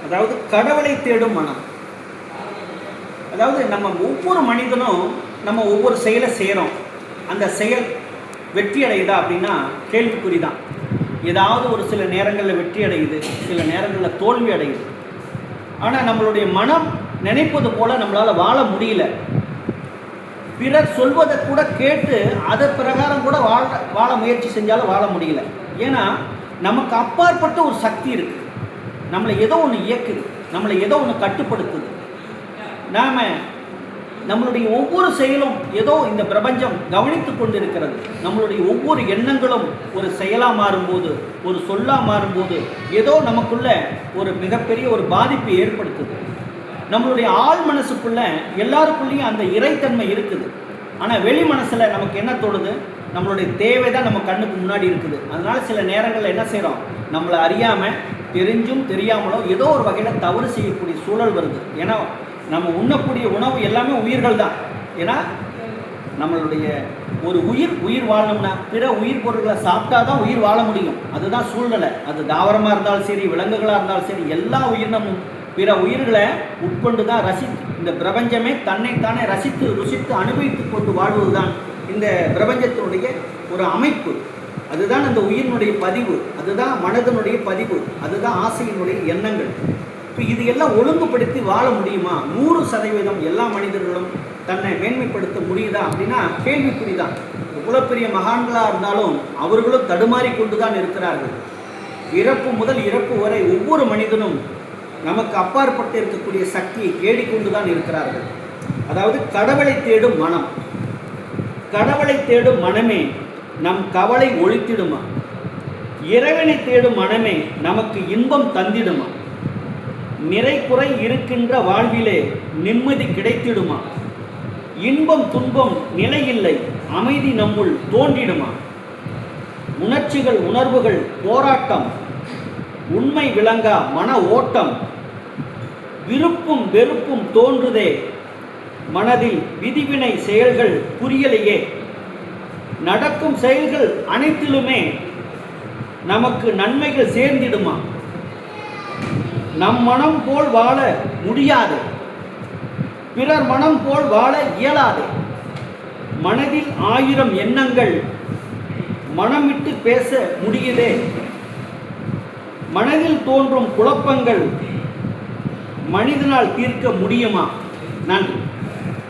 அதாவது கடவுளை தேடும் மனம். அதாவது நம்ம ஒவ்வொரு மனிதனும் நம்ம ஒவ்வொரு செயலை செய்கிறோம். அந்த செயல் வெற்றி அடையுதா அப்படின்னா கேள்விக்குறி தான். ஏதாவது ஒரு சில நேரங்களில் வெற்றி அடையுது, சில நேரங்களில் தோல்வி அடையுது. ஆனால் நம்மளுடைய மனம் நினைப்பது போல் நம்மளால் வாழ முடியல. பிறர் சொல்வதை கூட கேட்டு அதை பிரகாரம் கூட வாழ முயற்சி செஞ்சாலும் வாழ முடியல. ஏன்னா நமக்கு அப்பாற்பட்ட ஒரு சக்தி இருக்குது, நம்மளை ஏதோ ஒன்று இயக்குது, நம்மளை ஏதோ ஒன்று கட்டுப்படுத்துது. நாம் நம்மளுடைய ஒவ்வொரு செயலும் ஏதோ இந்த பிரபஞ்சம் கவனித்து கொண்டிருக்கிறது. நம்மளுடைய ஒவ்வொரு எண்ணங்களும் ஒரு செயலாக மாறும்போது, ஒரு சொல்லாக மாறும்போது ஏதோ நமக்குள்ள ஒரு மிகப்பெரிய ஒரு பாதிப்பை ஏற்படுத்துது. நம்மளுடைய ஆள் மனசுக்குள்ள எல்லாருக்குள்ளேயும் அந்த இறைத்தன்மை இருக்குது. ஆனால் வெளி மனசில் நமக்கு என்ன தோணுது, நம்மளுடைய தேவை தான் நம்ம கண்ணுக்கு முன்னாடி இருக்குது. அதனால சில நேரங்களில் என்ன செய்கிறோம், நம்மளை அறியாமல் தெரிஞ்சும் தெரியாமலோ ஏதோ ஒரு வகையில் தவறு செய்யக்கூடிய சூழல் வருது. ஏன்னா நம்ம உண்ணக்கூடிய உணவு எல்லாமே உயிர்கள் தான். ஏன்னா நம்மளுடைய ஒரு உயிர் வாழணும்னா பிற உயிர் பொருட்களை சாப்பிட்டா தான் உயிர் வாழ முடியும். அதுதான் சூழ்நிலை. அது தாவரமாக இருந்தாலும் சரி, விலங்குகளாக இருந்தாலும் சரி, எல்லா உயிரினமும் பிற உயிர்களை உட்கொண்டு தான் இந்த பிரபஞ்சமே தன்னைத்தானே ருசித்து அனுபவித்து கொண்டு வாழ்வது தான் இந்த பிரபஞ்சத்தினுடைய ஒரு அமைப்பு. அதுதான் அந்த உயிரினுடைய பதிவு, அதுதான் மனதனுடைய பதிவு, அதுதான் ஆசையினுடைய எண்ணங்கள். இப்போ இது எல்லாம் ஒழுங்குபடுத்தி வாழ முடியுமா? 100% எல்லா மனிதர்களும் தன்னை மேன்மைப்படுத்த முடியுதா அப்படின்னா கேள்விக்குறி தான். இவ்வளோ பெரிய மகான்களாக இருந்தாலும் அவர்களும் தடுமாறி கொண்டு தான் இருக்கிறார்கள். இறப்பு முதல் இறப்பு வரை ஒவ்வொரு மனிதனும் நமக்கு அப்பாற்பட்டு இருக்கக்கூடிய சக்தியை தேடிக்கொண்டு தான் இருக்கிறார்கள். அதாவது கடவுளை தேடும் மனம். கடவுளை தேடும் மனமே நம் கவலை ஒழித்திடுமா? இறைவனை தேடும் மனமே நமக்கு இன்பம் தந்திடுமா? நிறை குறை இருக்கின்ற வாழ்விலே நிம்மதி கிடைத்திடுமா? இன்பம் துன்பம் நிலையில்லை, அமைதி நம்முள் தோன்றிடுமா? உணர்ச்சிகள் உணர்வுகள் போராட்டம், உண்மை விளங்கா மன ஓட்டம், விருப்பும் வெறுப்பும் தோன்றுதே மனதில், விதிவினை செயல்கள் புரியலையே, நடக்கும் செயல்கள் அனைத்திலுமே நமக்கு நன்மைகள் சேர்ந்திடுமா? நம் மனம் போல் வாழ முடியாது, பிறர் மனம் போல் வாழ இயலாது. மனதில் 1000 எண்ணங்கள் மனம் விட்டு பேச முடியுதே. மனதில் தோன்றும் குழப்பங்கள் மனிதனால் தீர்க்க முடியுமா? நன்றி.